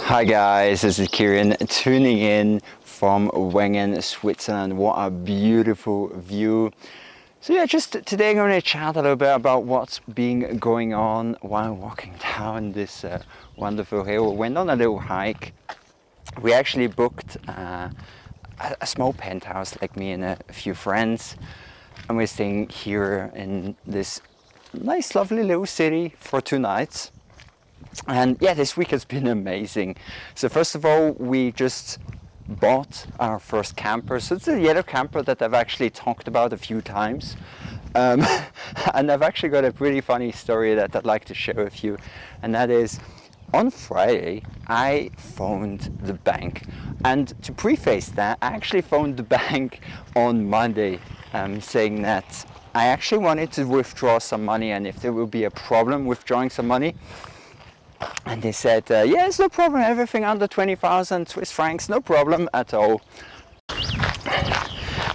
Hi guys, this is Kierin tuning in from Wengen, Switzerland. What a beautiful view. So yeah, just today I'm going to chat a little bit about what's been going on while walking down this wonderful hill. We went on a little hike. We actually booked a small penthouse, like me and a few friends, and we're staying here in this nice lovely little city for 2 nights. And yeah, this week has been amazing. So first of all, we just bought our first camper. So it's a yellow camper that I've actually talked about a few times. And I've actually got a pretty funny story that I'd like to share with you. And that is, on Friday, I phoned the bank. And to preface that, I actually phoned the bank on Monday, saying that I actually wanted to withdraw some money and if there will be a problem withdrawing some money. And they said, yes, no problem, everything under 20,000 Swiss francs, no problem at all.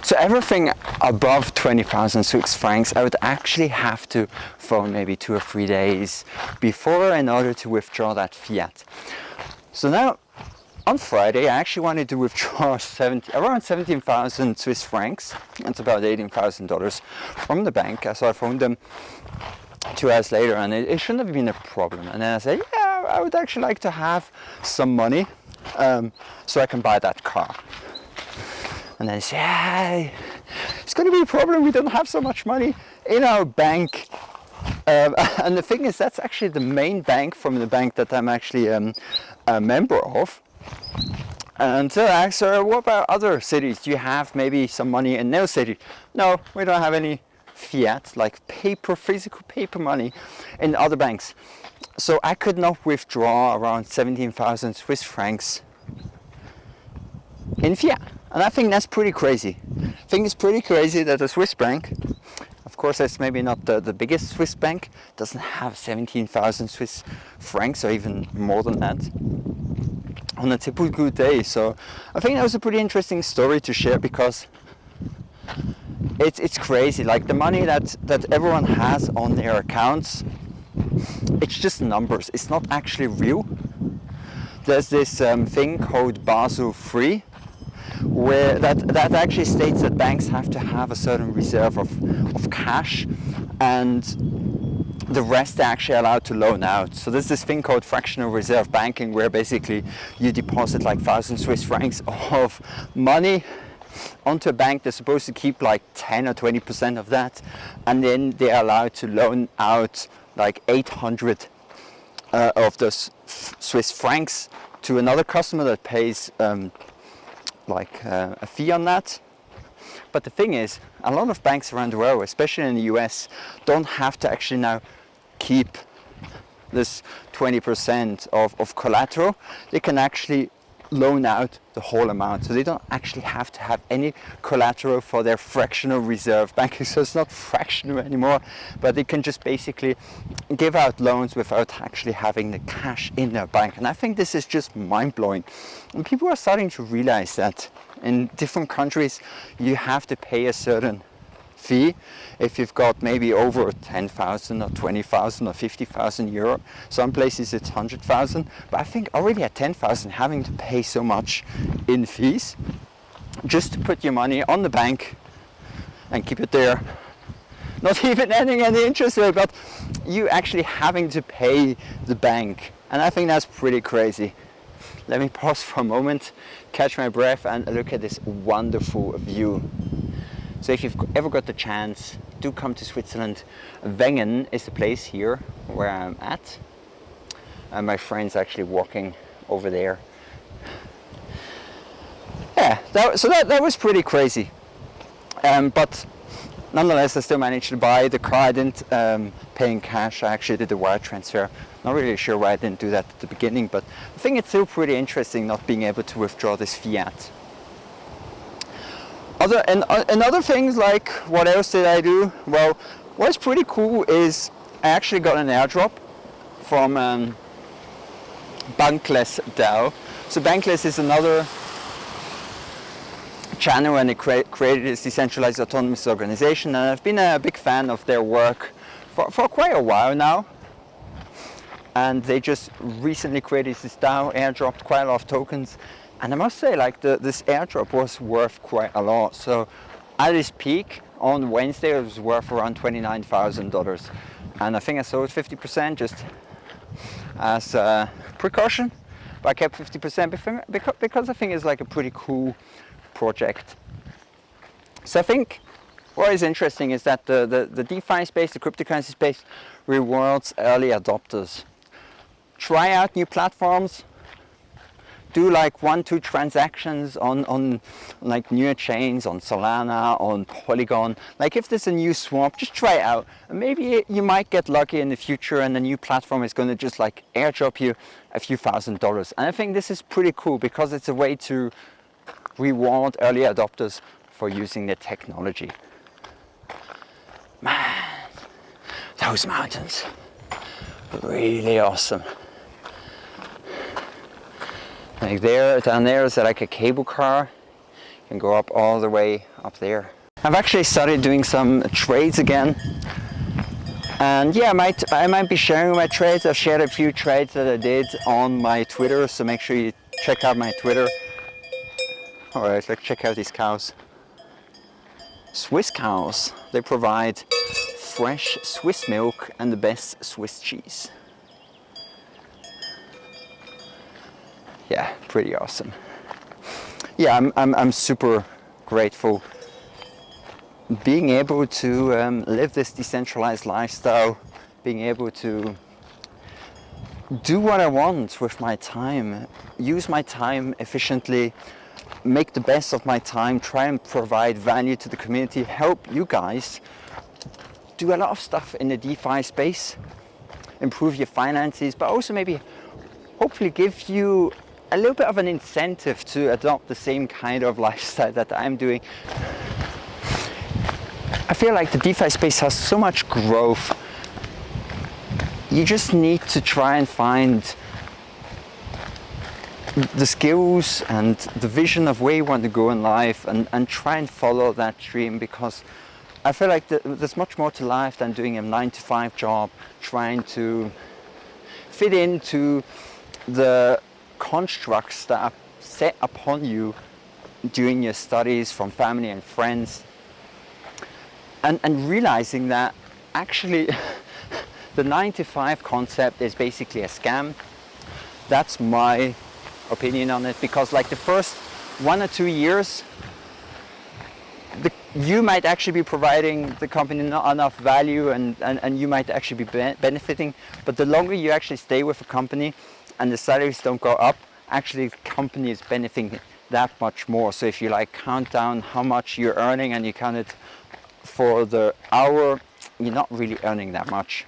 So everything above 20,000 Swiss francs, I would actually have to phone maybe 2 or 3 days before in order to withdraw that fiat. So now, on Friday, I actually wanted to withdraw around 17,000 Swiss francs. That's about $18,000 from the bank. So I phoned them 2 hours later, and it shouldn't have been a problem. And then I said, yeah, I would actually like to have some money so I can buy that car. And then they say, yeah, it's going to be a problem. We don't have so much money in our bank. And the thing is, that's actually the main bank from the bank that I'm actually a member of. And so I asked her, what about other cities? Do you have maybe some money in no city? No, we don't have any fiat, like physical paper money in other banks. So I could not withdraw around 17,000 Swiss francs in fiat. And I think that's pretty crazy. I think it's pretty crazy that a Swiss bank, of course it's maybe not the biggest Swiss bank, doesn't have 17,000 Swiss francs or even more than that on a typical day. So I think that was a pretty interesting story to share, because it's crazy. Like the money that everyone has on their accounts, it's just numbers. It's not actually real. There's this thing called Basel III, where that actually states that banks have to have a certain reserve of cash, and the rest they're actually allowed to loan out. So there's this thing called fractional reserve banking, where basically you deposit like 1,000 Swiss francs of money onto a bank. They're supposed to keep like 10 or 20% of that, and then they're allowed to loan out like 800 of those Swiss francs to another customer that pays a fee on that. But the thing is, a lot of banks around the world, especially in the US, don't have to actually now keep this 20% of collateral. They can actually loan out the whole amount, so they don't actually have to have any collateral for their fractional reserve banking. So it's not fractional anymore, but they can just basically give out loans without actually having the cash in their bank. And I think this is just mind-blowing, and people are starting to realize that in different countries you have to pay a certain fee if you've got maybe over 10,000 or 20,000 or 50,000 euro. Some places it's 100,000, but I think already at 10,000 having to pay so much in fees just to put your money on the bank and keep it there, not even adding any interest rate, but you actually having to pay the bank. And I think that's pretty crazy. Let me pause for a moment, catch my breath, and look at this wonderful view. So if you've ever got the chance, do come to Switzerland. Wengen is the place here where I'm at. And my friend's actually walking over there. Yeah, that was pretty crazy. But nonetheless, I still managed to buy the car. I didn't pay in cash. I actually did a wire transfer. Not really sure why I didn't do that at the beginning, but I think it's still pretty interesting not being able to withdraw this fiat. Other things, like what else did I do? Well, what's pretty cool is I actually got an airdrop from Bankless DAO. So Bankless is another channel, and it created this decentralized autonomous organization, and I've been a big fan of their work for quite a while now. and they just recently created this DAO, airdropped quite a lot of tokens, and I must say, like, this airdrop was worth quite a lot. So at its peak on Wednesday, it was worth around $29,000, and I think I sold 50% just as a precaution, but I kept 50% because I think it's like a pretty cool project. So I think what is interesting is that the DeFi space, the cryptocurrency space, rewards early adopters. Try out new platforms, do like 1-2 transactions on like newer chains, on Solana, on Polygon. Like if there's a new swap, just try it out. And maybe you might get lucky in the future and the new platform is going to just like airdrop you a few $1,000s. And I think this is pretty cool because it's a way to reward early adopters for using the technology. Man, those mountains, really awesome. Like down there is like a cable car. You can go up all the way up there. I've actually started doing some trades again. And yeah, I might be sharing my trades. I've shared a few trades that I did on my Twitter, so make sure you check out my Twitter. Alright, let's check out these cows. Swiss cows. They provide fresh Swiss milk and the best Swiss cheese. Yeah, pretty awesome. Yeah, I'm super grateful being able to live this decentralized lifestyle, being able to do what I want with my time, use my time efficiently, make the best of my time, try and provide value to the community, help you guys do a lot of stuff in the DeFi space, improve your finances, but also maybe hopefully give you a little bit of an incentive to adopt the same kind of lifestyle that I'm doing. I feel like the DeFi space has so much growth. You just need to try and find the skills and the vision of where you want to go in life and try and follow that dream, because I feel like there's much more to life than doing a 9-to-5 job, trying to fit into the constructs that are set upon you during your studies from family and friends, and realizing that actually the 9-to-5 concept is basically a scam. That's my opinion on it, because like the first 1 or 2 years you might actually be providing the company not enough value and you might actually be benefiting, but the longer you actually stay with a company and the salaries don't go up, actually the company is benefiting that much more. So if you like count down how much you're earning and you count it for the hour, you're not really earning that much.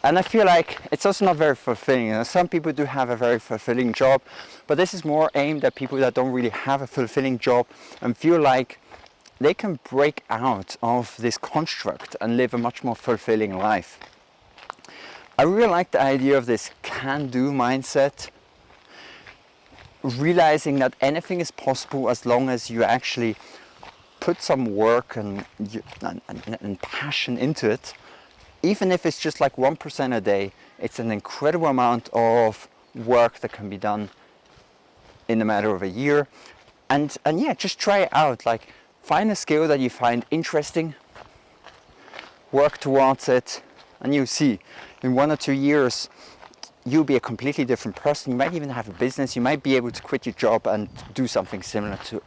And I feel like it's also not very fulfilling. Some people do have a very fulfilling job, but this is more aimed at people that don't really have a fulfilling job and feel like they can break out of this construct and live a much more fulfilling life. I really like the idea of this can-do mindset, realizing that anything is possible as long as you actually put some work and passion into it. Even if it's just like 1% a day, it's an incredible amount of work that can be done in a matter of a year. And yeah, just try it out. Like, find a skill that you find interesting, work towards it, and you'll see in 1 or 2 years you'll be a completely different person. You might even have a business. You might be able to quit your job and do something similar to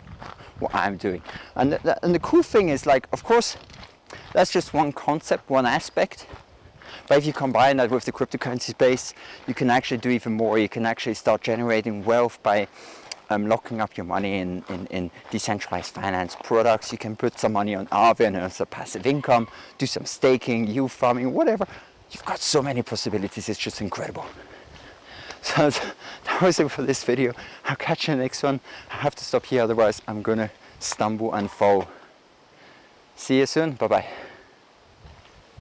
what I'm doing. And the cool thing is, like, of course, that's just one concept, one aspect. But if you combine that with the cryptocurrency space, you can actually do even more. You can actually start generating wealth by locking up your money in decentralized finance products. You can put some money on Aave and earn some passive income, do some staking, yield farming, whatever. You've got so many possibilities, it's just incredible. So that was it for this video. I'll catch you in the next one. I have to stop here, otherwise I'm gonna stumble and fall. See you soon, bye bye.